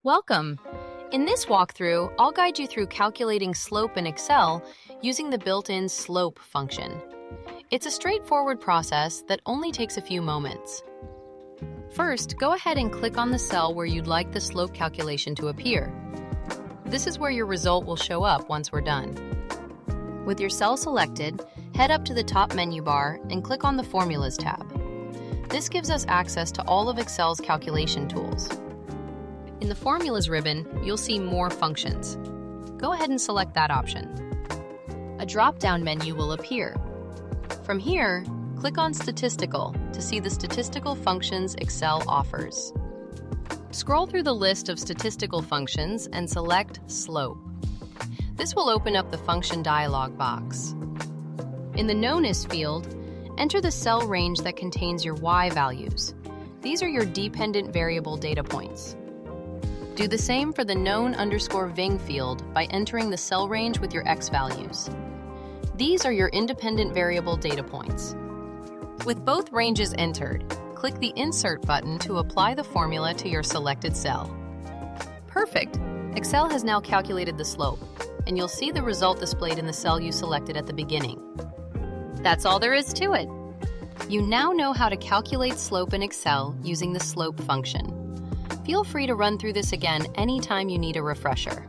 Welcome! In this walkthrough, I'll guide you through calculating slope in Excel using the built-in slope function. It's a straightforward process that only takes a few moments. First, go ahead and click on the cell where you'd like the slope calculation to appear. This is where your result will show up once we're done. With your cell selected, head up to the top menu bar and click on the Formulas tab. This gives us access to all of Excel's calculation tools. In the Formulas ribbon, you'll see More Functions. Go ahead and select that option. A drop-down menu will appear. From here, click on Statistical to see the statistical functions Excel offers. Scroll through the list of statistical functions and select Slope. This will open up the function dialog box. In the Known-As field, enter the cell range that contains your Y values. These are your dependent variable data points. Do the same for the known_ving field by entering the cell range with your X values. These are your independent variable data points. With both ranges entered, click the Insert button to apply the formula to your selected cell. Perfect! Excel has now calculated the slope, and you'll see the result displayed in the cell you selected at the beginning. That's all there is to it. You now know how to calculate slope in Excel using the slope function. Feel free to run through this again anytime you need a refresher.